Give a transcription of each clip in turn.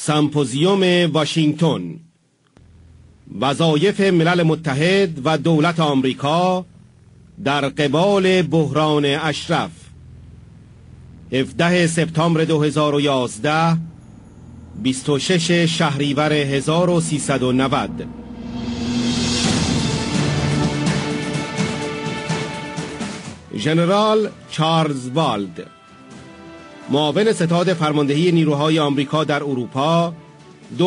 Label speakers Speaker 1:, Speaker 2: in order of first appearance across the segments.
Speaker 1: سمپوزیوم واشنگتن، وظایف ملل متحد و دولت آمریکا در قبال بحران اشرف، 17 سپتامبر 2011، 26 شهریور 1390. ژنرال چارلز والد، معاون ستاد فرماندهی نیروهای آمریکا در اروپا 2002-2006،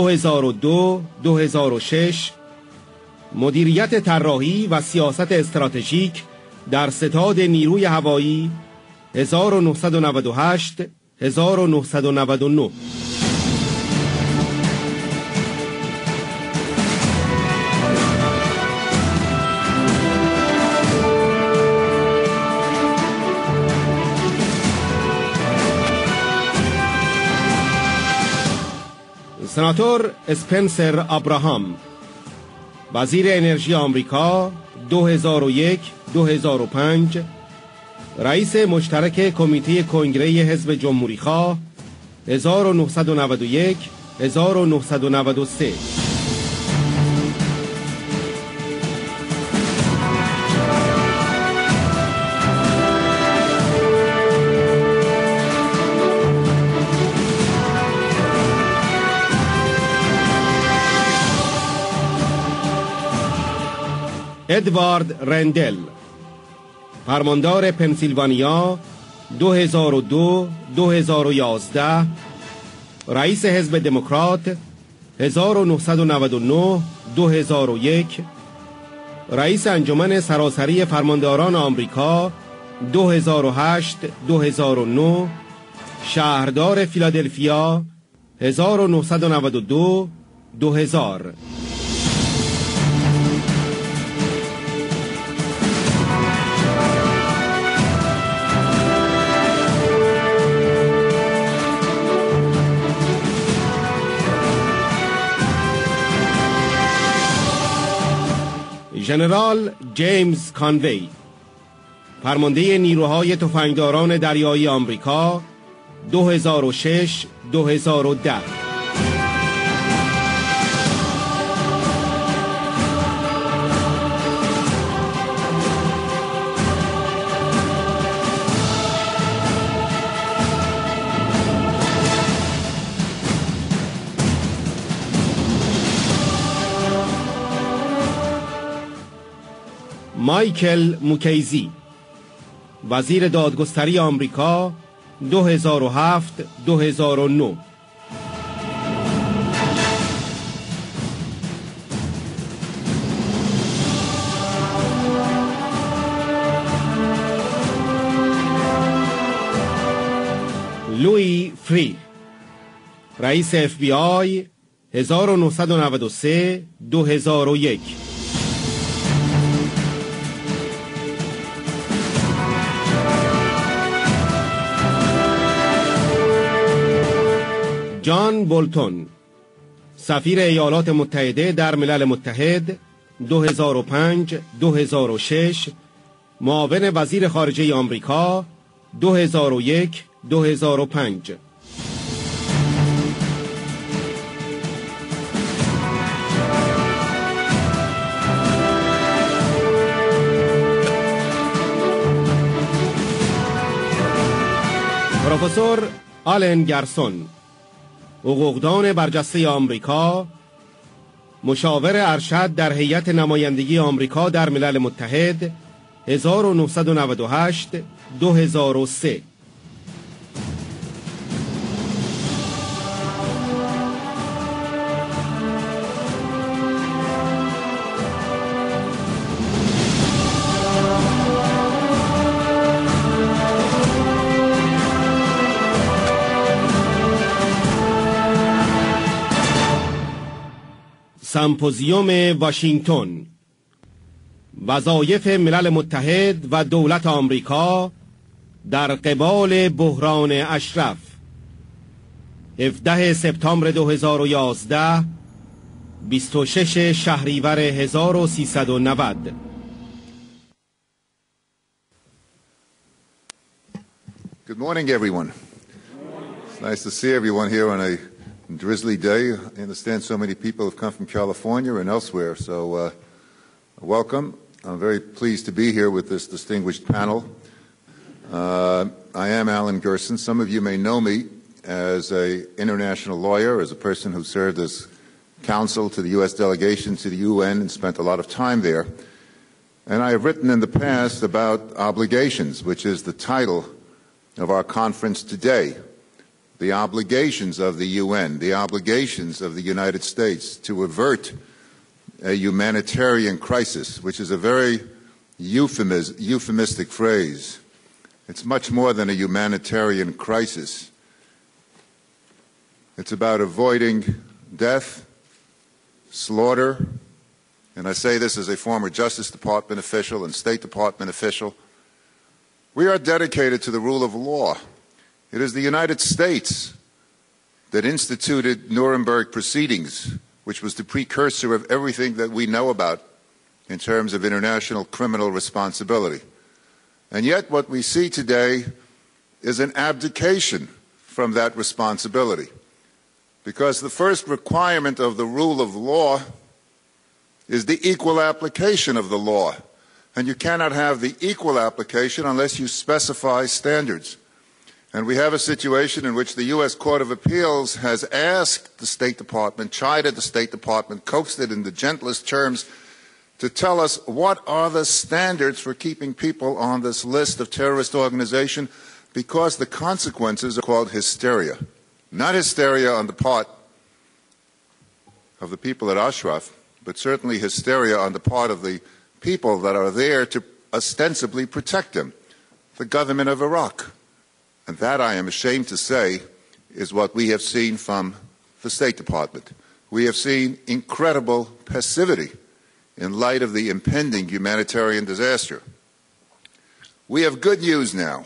Speaker 1: مدیریت طراحی و سیاست استراتژیک در ستاد نیروی هوایی 1998-1999. سناتور اسپنسر ابراهام، وزیر انرژی آمریکا 2001-2005، رئیس مشترک کمیته کنگره حزب جمهوری‌خواه 1991-1993. ادوارد رندل، فرماندار پنسیلوانیا 2002-2011، رئیس حزب دموکرات 1999-2001، رئیس انجمن سراسری فرمانداران آمریکا 2008-2009، شهردار فیلادلفیا 1992-2000. ژنرال جیمز کانوی، فرمانده نیروهای تفنگداران دریایی آمریکا 2006-2010. مایکل موکیزی، وزیر دادگستری آمریکا 2007-2009. لوی فری، رئیس FBI 1993-2001. جان بولتون، سفیر ایالات متحده در ملل متحد 2005-2006، معاون وزیر خارجه آمریکا 2001-2005. پروفسور آلن گرسون، حقوقدان برجسته آمریکا، مشاور ارشد در هیئت نمایندگی آمریکا در ملل متحد 1998-2003. سمپوزیوم واشنگتن، وظایف ملل متحد و دولت آمریکا در قبال بحران اشرف، 17 سپتامبر 2011، 26 شهریور 1390.
Speaker 2: Good morning, everyone. It's nice to see everyone here on a drizzly day. I understand so many people have come from California and elsewhere, so welcome. I'm very pleased to be here with this distinguished panel. I am Alan Gerson. Some of you may know me as an international lawyer, as a person who served as counsel to the U.S. delegation to the UN and spent a lot of time there. And I have written in the past about obligations, which is the title of our conference today. The obligations of the UN, the obligations of the United States to avert a humanitarian crisis, which is a very euphemistic phrase. It's much more than a humanitarian crisis. It's about avoiding death, slaughter, and I say this as a former Justice Department official and State Department official. We are dedicated to the rule of law. It is the United States that instituted Nuremberg proceedings, which was the precursor of everything that we know about in terms of international criminal responsibility. And yet what we see today is an abdication from that responsibility. Because the first requirement of the rule of law is the equal application of the law. And you cannot have the equal application unless you specify standards. And we have a situation in which the U.S. Court of Appeals has asked the State Department, chided the State Department, coaxed it in the gentlest terms to tell us what are the standards for keeping people on this list of terrorist organization, because the consequences are called hysteria. Not hysteria on the part of the people at Ashraf, but certainly hysteria on the part of the people that are there to ostensibly protect them, the government of Iraq. And that, I am ashamed to say, is what we have seen from the State Department. We have seen incredible passivity in light of the impending humanitarian disaster. We have good news now.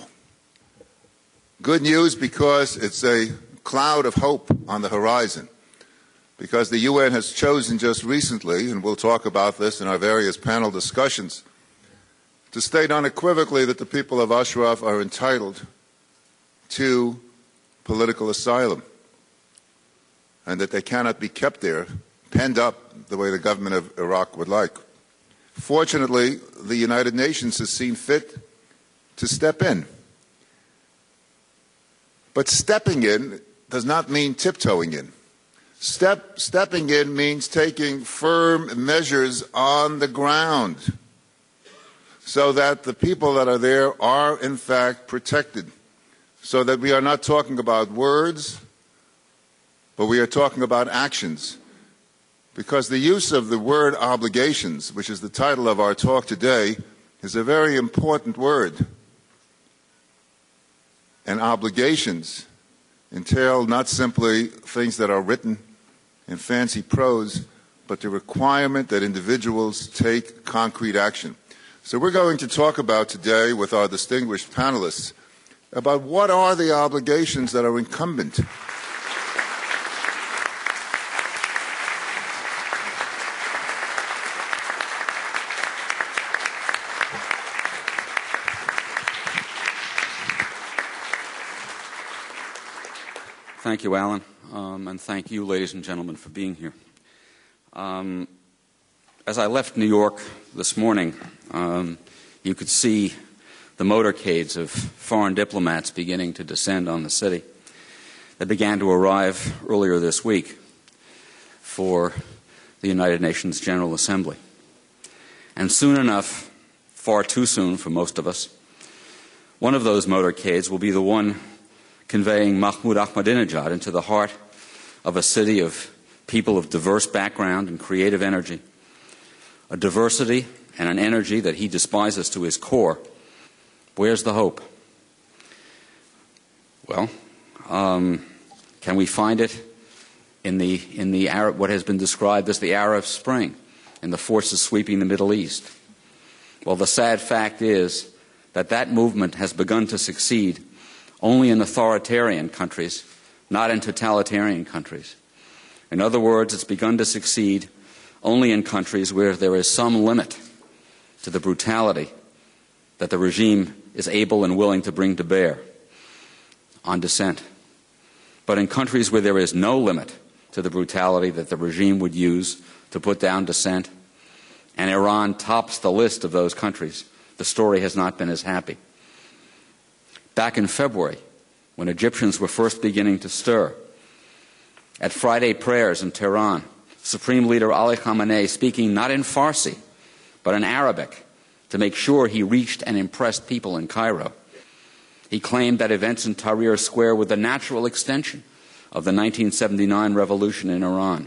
Speaker 2: Good news because it's a cloud of hope on the horizon. Because the UN has chosen just recently, and we'll talk about this in our various panel discussions, to state unequivocally that the people of Ashraf are entitled to political asylum and that they cannot be kept there, penned up the way the government of Iraq would like. Fortunately, the United Nations has seen fit to step in. But stepping in does not mean tiptoeing in. Stepping in means taking firm measures on the ground so that the people that are there are in fact protected, so that we are not talking about words, but we are talking about actions. Because the use of the word obligations, which is the title of our talk today, is a very important word. And obligations entail not simply things that are written in fancy prose, but the requirement that individuals take concrete action. So we're going to talk about today with our distinguished panelists about what are the obligations that are incumbent.
Speaker 3: Thank you, Alan, and thank you, ladies and gentlemen, for being here. As I left New York this morning, you could see the motorcades of foreign diplomats beginning to descend on the city. They began to arrive earlier this week for the United Nations General Assembly. And soon enough, far too soon for most of us, one of those motorcades will be the one conveying Mahmoud Ahmadinejad into the heart of a city of people of diverse background and creative energy, a diversity and an energy that he despises to his core. Where's the hope? Well, can we find it in the Arab, what has been described as the Arab Spring, in the forces sweeping the Middle East? Well, the sad fact is that that movement has begun to succeed only in authoritarian countries, not in totalitarian countries. In other words, it's begun to succeed only in countries where there is some limit to the brutality that the regime is able and willing to bring to bear on dissent. But in countries where there is no limit to the brutality that the regime would use to put down dissent, and Iran tops the list of those countries, the story has not been as happy. Back in February, when Egyptians were first beginning to stir, at Friday prayers in Tehran, Supreme Leader Ali Khamenei, speaking not in Farsi, but in Arabic, to make sure he reached and impressed people in Cairo, he claimed that events in Tahrir Square were the natural extension of the 1979 revolution in Iran.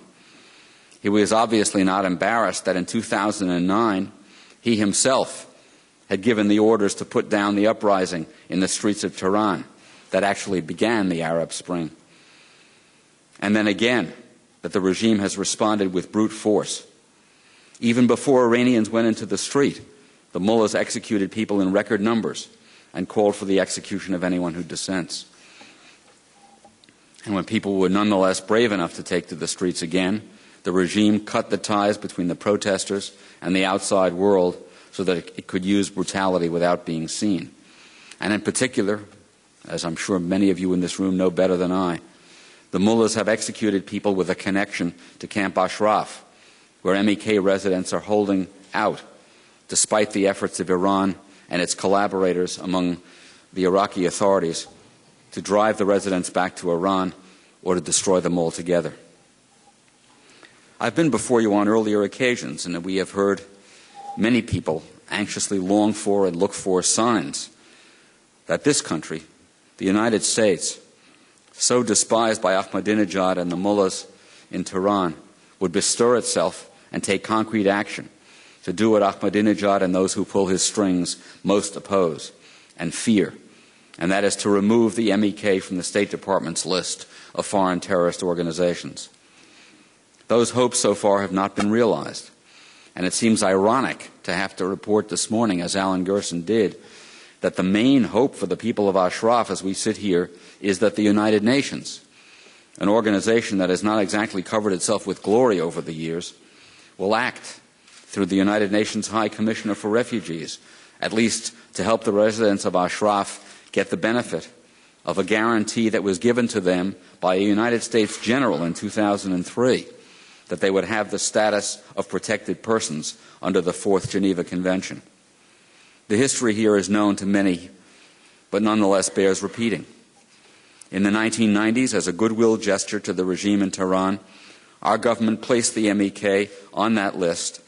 Speaker 3: He was obviously not embarrassed that in 2009 he himself had given the orders to put down the uprising in the streets of Tehran that actually began the Arab Spring. And then again, that the regime has responded with brute force. Even before Iranians went into the street, the mullahs executed people in record numbers and called for the execution of anyone who dissents. And when people were nonetheless brave enough to take to the streets again, the regime cut the ties between the protesters and the outside world so that it could use brutality without being seen. And in particular, as I'm sure many of you in this room know better than I, the mullahs have executed people with a connection to Camp Ashraf, where MEK residents are holding out, despite the efforts of Iran and its collaborators among the Iraqi authorities to drive the residents back to Iran or to destroy them altogether. I've been before you on earlier occasions, and we have heard many people anxiously long for and look for signs that this country, the United States, so despised by Ahmadinejad and the mullahs in Tehran, would bestir itself and take concrete action to do what Ahmadinejad and those who pull his strings most oppose and fear, and that is to remove the MEK from the State Department's list of foreign terrorist organizations. Those hopes so far have not been realized, and it seems ironic to have to report this morning, as Alan Gerson did, that the main hope for the people of Ashraf as we sit here is that the United Nations, an organization that has not exactly covered itself with glory over the years, will act through the United Nations High Commissioner for Refugees, at least to help the residents of Ashraf get the benefit of a guarantee that was given to them by a United States general in 2003, that they would have the status of protected persons under the Fourth Geneva Convention. The history here is known to many, but nonetheless bears repeating. In the 1990s, as a goodwill gesture to the regime in Tehran, our government placed the MEK on that list.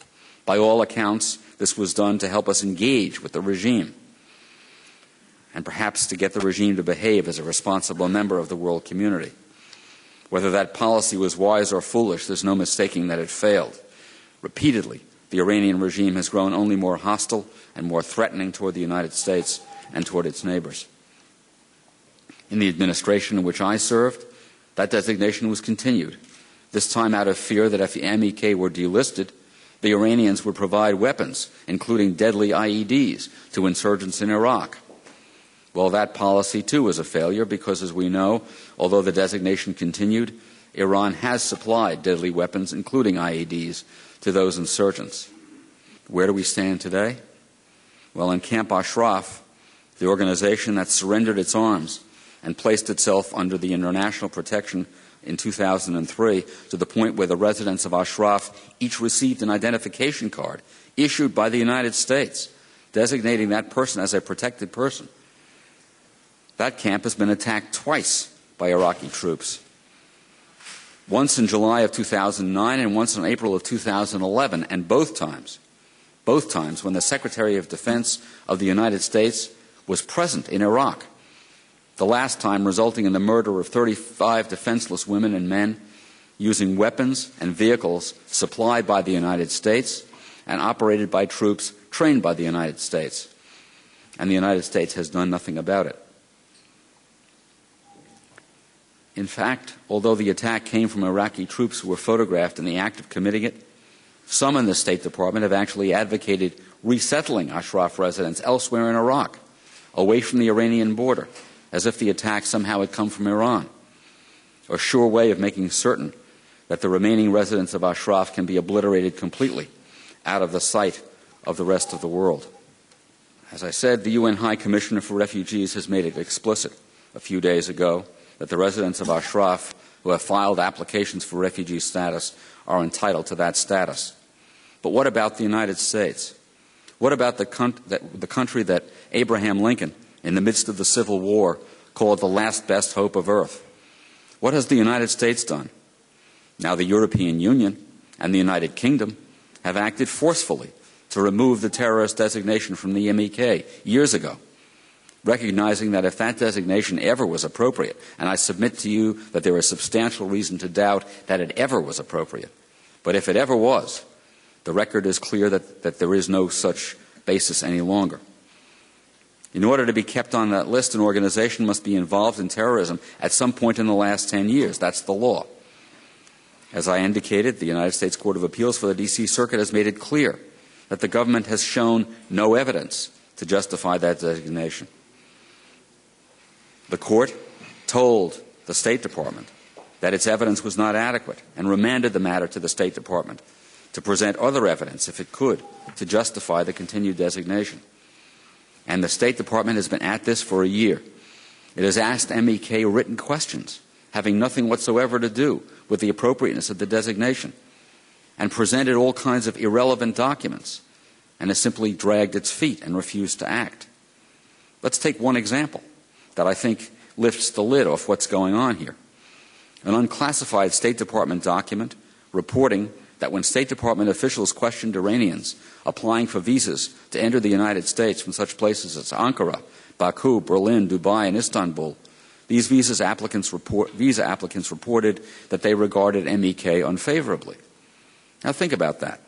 Speaker 3: By all accounts, this was done to help us engage with the regime and perhaps to get the regime to behave as a responsible member of the world community. Whether that policy was wise or foolish, there's no mistaking that it failed. Repeatedly, the Iranian regime has grown only more hostile and more threatening toward the United States and toward its neighbors. In the administration in which I served, that designation was continued, this time out of fear that if the MEK were delisted, the Iranians would provide weapons, including deadly IEDs, to insurgents in Iraq. Well, that policy, too, was a failure because, as we know, although the designation continued, Iran has supplied deadly weapons, including IEDs, to those insurgents. Where do we stand today? Well, in Camp Ashraf, the organization that surrendered its arms and placed itself under the international protection in 2003 to the point where the residents of Ashraf each received an identification card issued by the United States, designating that person as a protected person. That camp has been attacked twice by Iraqi troops. Once in July of 2009 and once in April of 2011, and both times when the Secretary of Defense of the United States was present in Iraq. The last time resulting in the murder of 35 defenseless women and men using weapons and vehicles supplied by the United States and operated by troops trained by the United States. And the United States has done nothing about it. In fact, although the attack came from Iraqi troops who were photographed in the act of committing it, some in the State Department have actually advocated resettling Ashraf residents elsewhere in Iraq, away from the Iranian border, as if the attack somehow had come from Iran, a sure way of making certain that the remaining residents of Ashraf can be obliterated completely out of the sight of the rest of the world. As I said, the UN High Commissioner for Refugees has made it explicit a few days ago that the residents of Ashraf who have filed applications for refugee status are entitled to that status. But what about the United States? What about the country that Abraham Lincoln, in the midst of the Civil War, called the last best hope of earth? What has the United States done? Now the European Union and the United Kingdom have acted forcefully to remove the terrorist designation from the MEK years ago, recognizing that if that designation ever was appropriate, and I submit to you that there is substantial reason to doubt that it ever was appropriate, but if it ever was, the record is clear that there is no such basis any longer. In order to be kept on that list, an organization must be involved in terrorism at some point in the last 10 years. That's the law. As I indicated, the United States Court of Appeals for the D.C. Circuit has made it clear that the government has shown no evidence to justify that designation. The court told the State Department that its evidence was not adequate and remanded the matter to the State Department to present other evidence, if it could, to justify the continued designation. And the State Department has been at this for a year. It has asked MEK written questions having nothing whatsoever to do with the appropriateness of the designation, and presented all kinds of irrelevant documents, and has simply dragged its feet and refused to act. Let's take one example that I think lifts the lid off what's going on here. An unclassified State Department document reporting that when State Department officials questioned Iranians applying for visas to enter the United States from such places as Ankara, Baku, Berlin, Dubai, and Istanbul, these visa applicants reported that they regarded MEK unfavorably. Now think about that.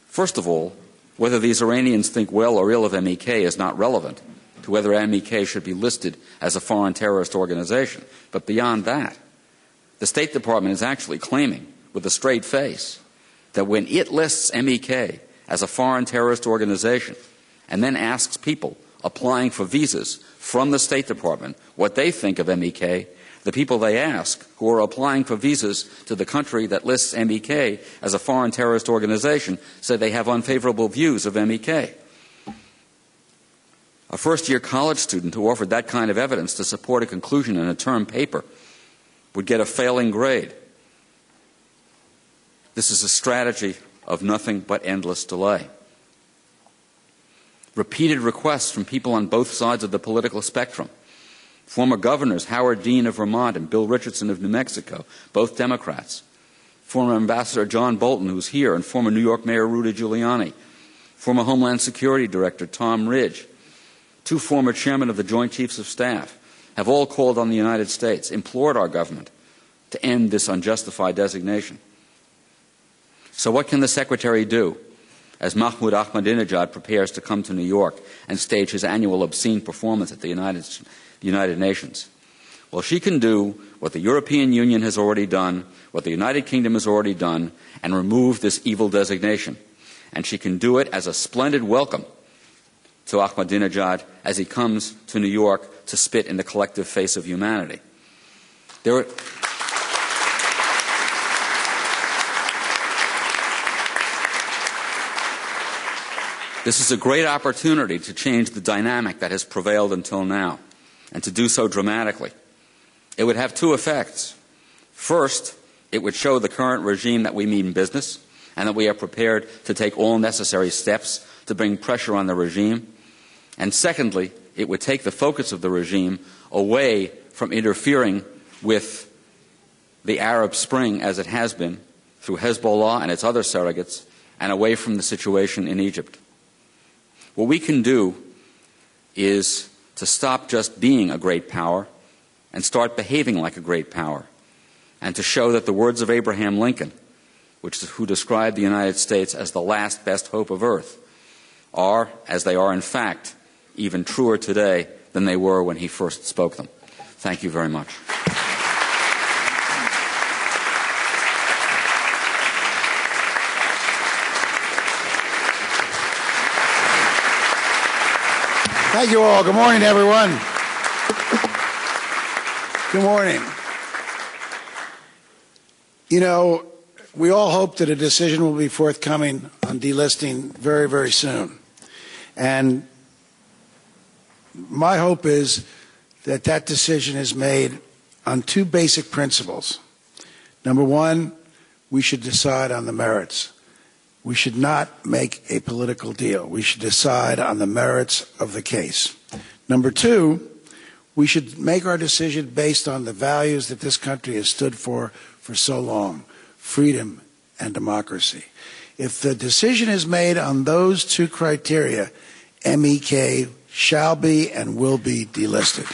Speaker 3: First of all, whether these Iranians think well or ill of MEK is not relevant to whether MEK should be listed as a foreign terrorist organization. But beyond that, the State Department is actually claiming with a straight face that when it lists MEK as a foreign terrorist organization and then asks people applying for visas from the State Department what they think of MEK, the people they ask who are applying for visas to the country that lists MEK as a foreign terrorist organization say they have unfavorable views of MEK. A first-year college student who offered that kind of evidence to support a conclusion in a term paper would get a failing grade. This is a strategy of nothing but endless delay. Repeated requests from people on both sides of the political spectrum. Former governors Howard Dean of Vermont and Bill Richardson of New Mexico, both Democrats. Former Ambassador John Bolton, who's here, and former New York Mayor Rudy Giuliani. Former Homeland Security Director Tom Ridge. Two former chairmen of the Joint Chiefs of Staff have all called on the United States, implored our government to end this unjustified designation. So what can the Secretary do as Mahmoud Ahmadinejad prepares to come to New York and stage his annual obscene performance at the United Nations? Well, she can do what the European Union has already done, what the United Kingdom has already done, and remove this evil designation. And she can do it as a splendid welcome to Ahmadinejad as he comes to New York to spit in the collective face of humanity. This is a great opportunity to change the dynamic that has prevailed until now, and to do so dramatically. It would have two effects. First, it would show the current regime that we mean business, and that we are prepared to take all necessary steps to bring pressure on the regime. And secondly, it would take the focus of the regime away from interfering with the Arab Spring, as it has been, through Hezbollah and its other surrogates, and away from the situation in Egypt. What we can do is to stop just being a great power and start behaving like a great power, and to show that the words of Abraham Lincoln, who described the United States as the last best hope of earth, are, as they are in fact, even truer today than they were when he first spoke them. Thank you very much.
Speaker 4: Thank you all. Good morning, everyone. Good morning. You know, we all hope that a decision will be forthcoming on delisting very, very soon. And my hope is that that decision is made on two basic principles. Number one, we should decide on the merits. We should not make a political deal. We should decide on the merits of the case. Number two, we should make our decision based on the values that this country has stood for so long, freedom and democracy. If the decision is made on those two criteria, MEK shall be and will be delisted.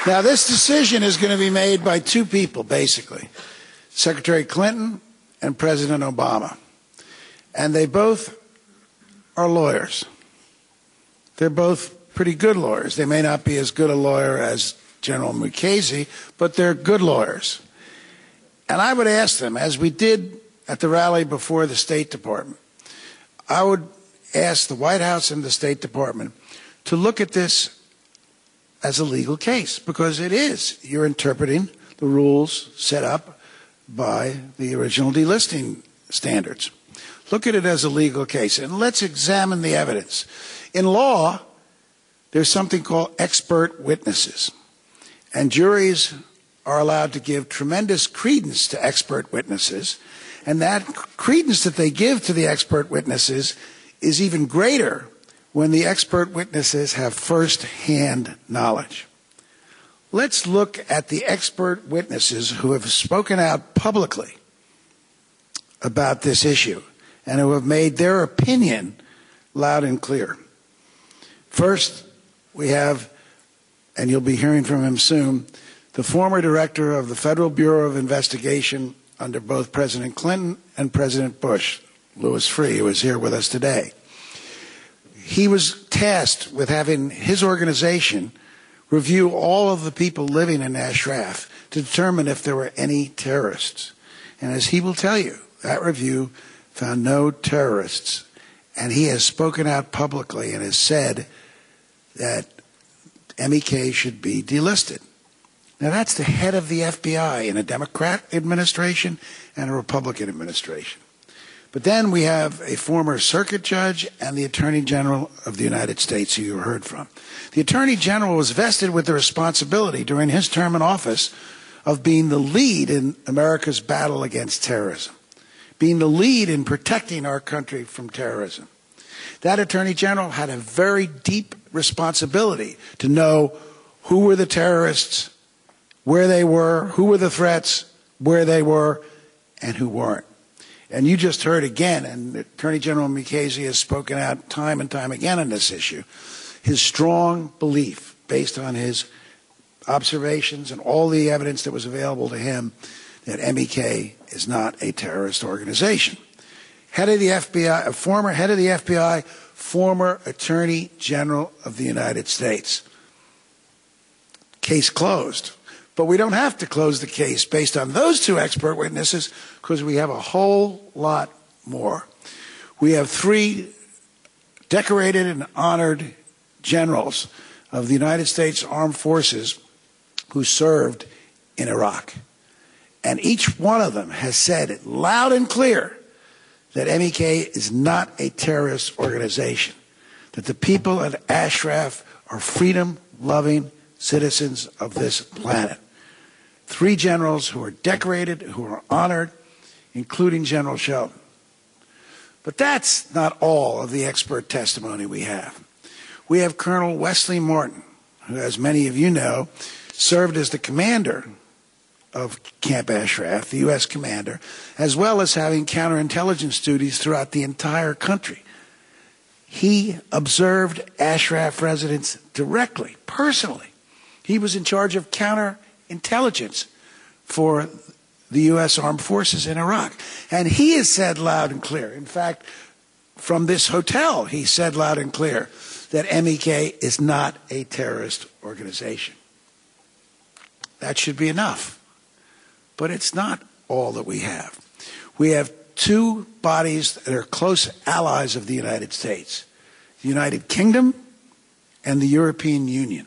Speaker 4: Now, this decision is going to be made by two people, basically, Secretary Clinton and President Obama. And they both are lawyers. They're both pretty good lawyers. They may not be as good a lawyer as General Mukasey, but they're good lawyers. And I would ask them, as we did at the rally before the State Department, I would ask the White House and the State Department to look at this as a legal case, because it is. You're interpreting the rules set up by the original delisting standards. Look at it as a legal case, and let's examine the evidence. In law, there's something called expert witnesses, and juries are allowed to give tremendous credence to expert witnesses, and that credence that they give to the expert witnesses is even greater when the expert witnesses have first-hand knowledge. Let's look at the expert witnesses who have spoken out publicly about this issue and who have made their opinion loud and clear. First, we have, and you'll be hearing from him soon, the former director of the Federal Bureau of Investigation under both President Clinton and President Bush, Louis Freeh, who is here with us today. He was tasked with having his organization review all of the people living in Ashraf to determine if there were any terrorists. And as he will tell you, that review found no terrorists. And he has spoken out publicly and has said that MEK should be delisted. Now, that's the head of the FBI in a Democrat administration and a Republican administration. But then we have a former circuit judge and the Attorney General of the United States, who you heard from. The Attorney General was vested with the responsibility during his term in office of being the lead in America's battle against terrorism, being the lead in protecting our country from terrorism. That Attorney General had a very deep responsibility to know who were the terrorists, where they were, who were the threats, where they were, and who weren't. And you just heard again, and Attorney General Mukasey has spoken out time and time again on this issue, his strong belief, based on his observations and all the evidence that was available to him, that MEK is not a terrorist organization. Head of the FBI, former head of the FBI, former Attorney General of the United States. Case closed. But we don't have to close the case based on those two expert witnesses, because we have a whole lot more. We have three decorated and honored generals of the United States Armed Forces who served in Iraq. And each one of them has said it loud and clear that MEK is not a terrorist organization, that the people of Ashraf are freedom-loving citizens of this planet. Three generals who are decorated, who are honored, including General Shelton. But that's not all of the expert testimony we have. We have Colonel Wesley Morton, who, as many of you know, served as the commander of Camp Ashraf, the U.S. commander, as well as having counterintelligence duties throughout the entire country. He observed Ashraf residents directly, personally. He was in charge of counterintelligence for the U.S. Armed Forces in Iraq. And he has said loud and clear, in fact, from this hotel, he said loud and clear that MEK is not a terrorist organization. That should be enough. But it's not all that we have. We have two bodies that are close allies of the United States, the United Kingdom and the European Union.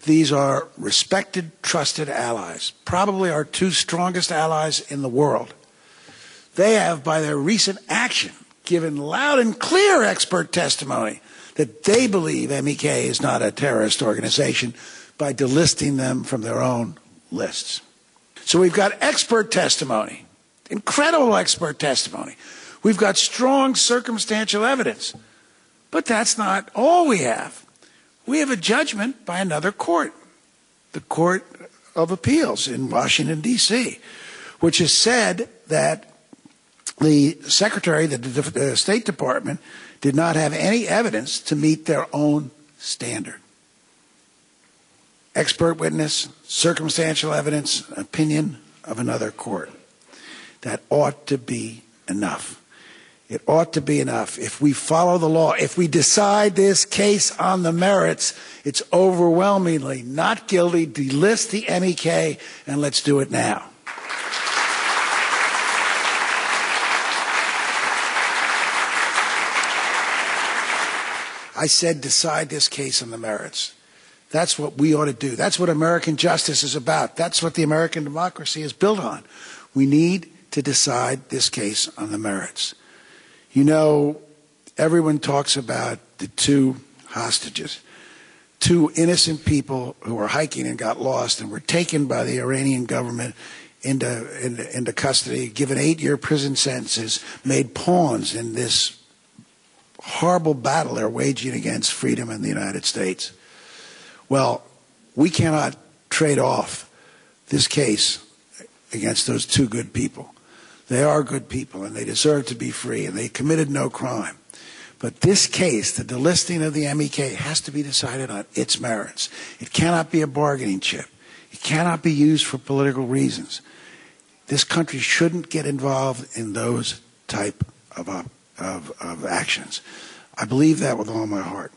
Speaker 4: These are respected, trusted allies, probably our two strongest allies in the world. They have, by their recent action, given loud and clear expert testimony that they believe MEK is not a terrorist organization by delisting them from their own lists. So we've got expert testimony, incredible expert testimony. We've got strong circumstantial evidence. But that's not all we have. We have a judgment by another court, the Court of Appeals in Washington, D.C., which has said that the Secretary, the State Department, did not have any evidence to meet their own standard. Expert witness, circumstantial evidence, opinion of another court. That ought to be enough. It ought to be enough. If we follow the law, if we decide this case on the merits, it's overwhelmingly not guilty. Delist the MEK, and let's do it now. I said decide this case on the merits. That's what we ought to do. That's what American justice is about. That's what the American democracy is built on. We need to decide this case on the merits. You know, everyone talks about the two hostages, two innocent people who were hiking and got lost and were taken by the Iranian government into custody, given 8-year prison sentences, made pawns in this horrible battle they're waging against freedom in the United States. Well, we cannot trade off this case against those two good people. They are good people, and they deserve to be free, and they committed no crime. But this case, the delisting of the MEK, has to be decided on its merits. It cannot be a bargaining chip. It cannot be used for political reasons. This country shouldn't get involved in those type of actions. I believe that with all my heart.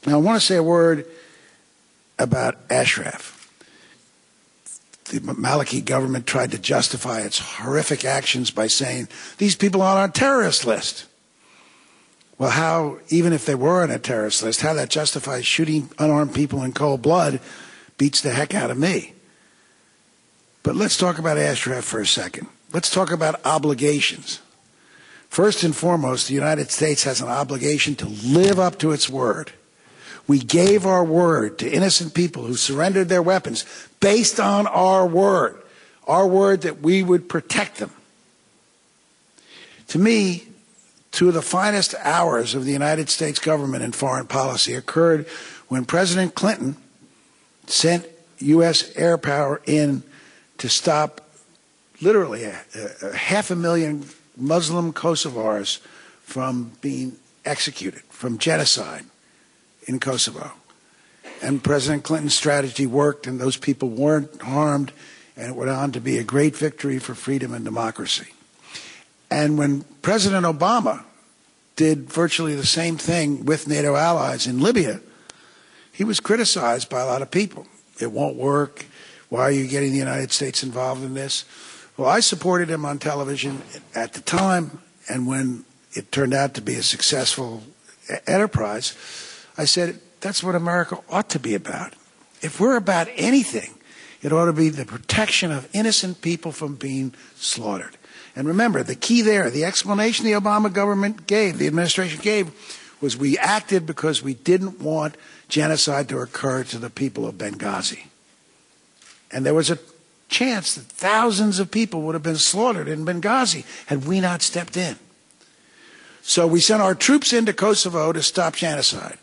Speaker 4: Now, I want to say a word about Ashraf. The Maliki government tried to justify its horrific actions by saying, these people are on a terrorist list. Well, how, even if they were on a terrorist list, how that justifies shooting unarmed people in cold blood beats the heck out of me. But let's talk about Ashraf for a second. Let's talk about obligations. First and foremost, the United States has an obligation to live up to its word. We gave our word to innocent people who surrendered their weapons based on our word that we would protect them. To me, two of the finest hours of the United States government and foreign policy occurred when President Clinton sent U.S. air power in to stop literally 500,000 Muslim Kosovars from being executed, from genocide in Kosovo. And President Clinton's strategy worked, and those people weren't harmed, and it went on to be a great victory for freedom and democracy. And when President Obama did virtually the same thing with NATO allies in Libya, he was criticized by a lot of people. It won't work. Why are you getting the United States involved in this? Well, I supported him on television at the time, and when it turned out to be a successful enterprise, I said, that's what America ought to be about. If we're about anything, it ought to be the protection of innocent people from being slaughtered. And remember, the key there, the explanation the Obama government gave, the administration gave, was we acted because we didn't want genocide to occur to the people of Benghazi. And there was a chance that thousands of people would have been slaughtered in Benghazi had we not stepped in. So we sent our troops into Kosovo to stop genocide,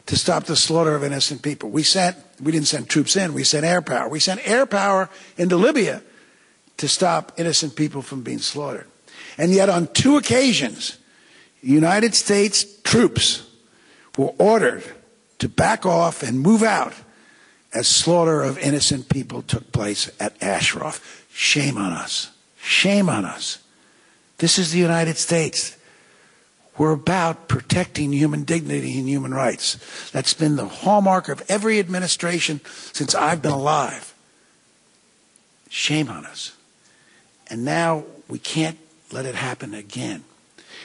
Speaker 4: to stop the slaughter of innocent people. We didn't send troops in, we sent air power. We sent air power into Libya to stop innocent people from being slaughtered. And yet on two occasions, United States troops were ordered to back off and move out as slaughter of innocent people took place at Ashraf. Shame on us. Shame on us. This is the United States. We're about protecting human dignity and human rights. That's been the hallmark of every administration since I've been alive. Shame on us. And now we can't let it happen again.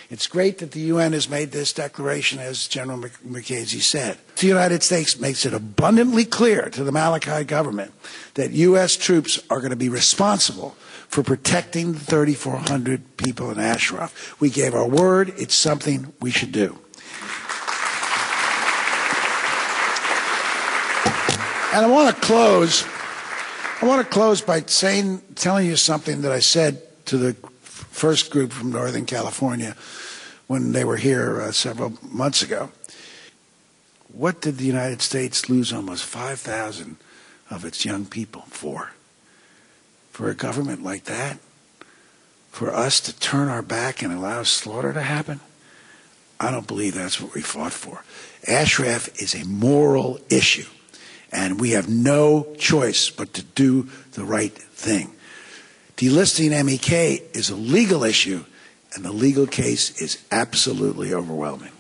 Speaker 4: It's great that the UN has made this declaration, as General McKenzie said. The United States makes it abundantly clear to the Maliki government that U.S. troops are going to be responsible for protecting the 3,400 people in Ashraf. We gave our word. It's something we should do. And I want to close by telling you something that I said to the first group from Northern California when they were here several months ago. What did the United States lose almost 5,000 of its young people for? For a government like that? For us to turn our back and allow slaughter to happen? I don't believe that's what we fought for. Ashraf is a moral issue, and we have no choice but to do the right thing. Delisting MEK is a legal issue, and the legal case is absolutely overwhelming.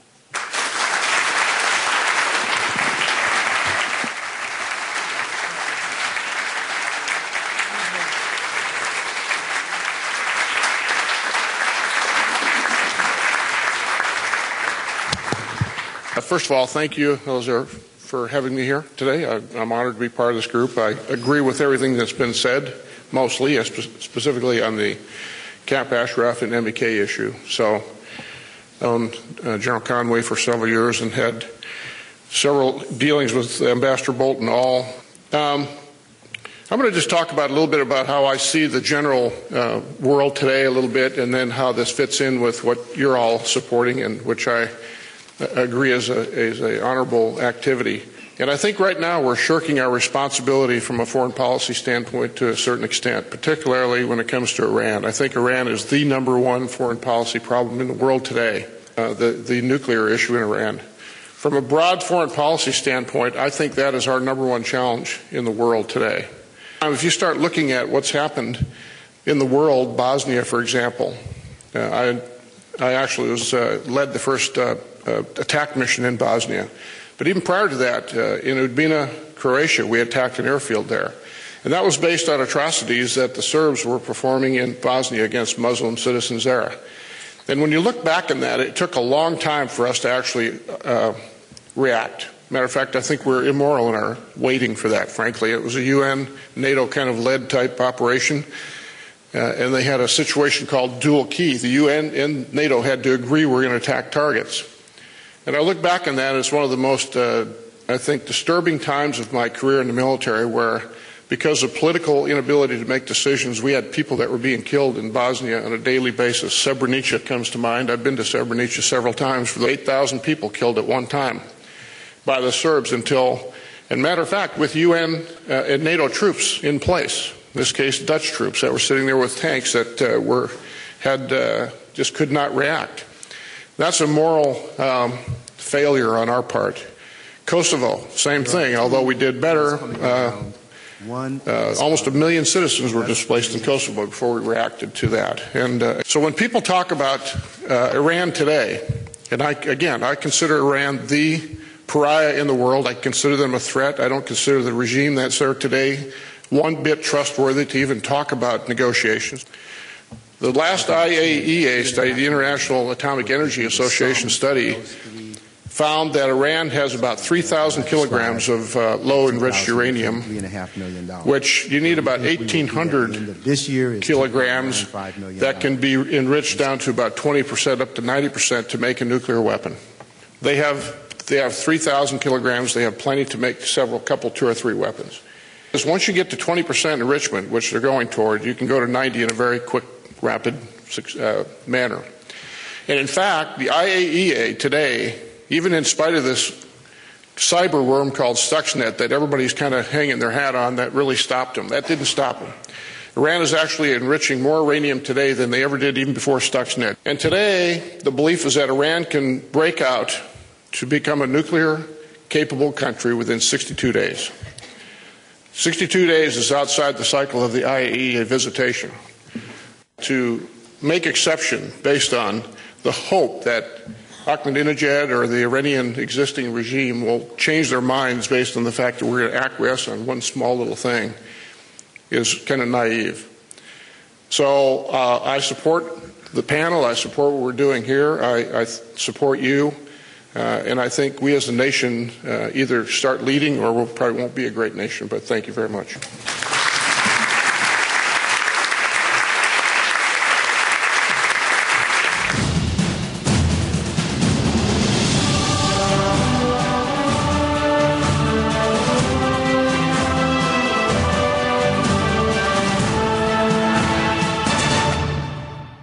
Speaker 5: First of all, thank you, Elazar, for having me here today. I'm honored to be part of this group. I agree with everything that's been said, mostly, specifically on the Camp Ashraf and MEK issue. So, I owned General Conway for several years and had several dealings with Ambassador Bolton. I'm going to just talk about a little bit about how I see the general world today a little bit, and then how this fits in with what you're all supporting, and which I agree is a honorable activity. And I think right now we're shirking our responsibility from a foreign policy standpoint to a certain extent, particularly when it comes to Iran. I think Iran is the #1 foreign policy problem in the world today, the nuclear issue in Iran. From a broad foreign policy standpoint, I think that is our #1 challenge in the world today. Now, if you start looking at what's happened in the world, Bosnia, for example, I actually led the first attack mission in Bosnia. But even prior to that, in Udbina, Croatia, we attacked an airfield there. And that was based on atrocities that the Serbs were performing in Bosnia against Muslim citizens there. And when you look back on that, it took a long time for us to actually react. Matter of fact, I think we're immoral in our waiting for that, frankly. It was a UN, NATO kind of led type operation. And they had a situation called dual key. The UN and NATO had to agree we're going to attack targets. And I look back on that as one of the most, I think, disturbing times of my career in the military, where because of political inability to make decisions, we had people that were being killed in Bosnia on a daily basis. Srebrenica comes to mind. I've been to Srebrenica several times. For 8,000 people killed at one time by the Serbs and matter of fact, with UN and NATO troops in place. In this case, Dutch troops that were sitting there with tanks that just could not react. That's a moral failure on our part. Kosovo, same thing, although we did better. Almost 1 million citizens were displaced in Kosovo before we reacted to that. And so when people talk about Iran today, and I consider Iran the pariah in the world. I consider them a threat. I don't consider the regime that's there today one bit trustworthy to even talk about negotiations. The last IAEA study, the International Atomic Energy Association study, found that Iran has about 3,000 kilograms of low-enriched uranium, which you need about 1,800 kilograms that can be enriched down to about 20% up to 90% to make a nuclear weapon. They have 3,000 kilograms. They have plenty to make couple, 2 or 3 weapons. Because once you get to 20% enrichment, which they're going toward, you can go to 90 in a very quick, rapid manner. And in fact, the IAEA today, even in spite of this cyber worm called Stuxnet that everybody's kind of hanging their hat on, that really stopped them. That didn't stop them. Iran is actually enriching more uranium today than they ever did even before Stuxnet. And today, the belief is that Iran can break out to become a nuclear-capable country within 62 days. 62 days is outside the cycle of the IAEA visitation. To make exception based on the hope that Ahmadinejad or the Iranian existing regime will change their minds based on the fact that we're going to acquiesce on one small little thing is kind of naive. So I support the panel. I support what we're doing here. I support you. And I think we as a nation either start leading or we probably won't be a great nation. But thank you very much.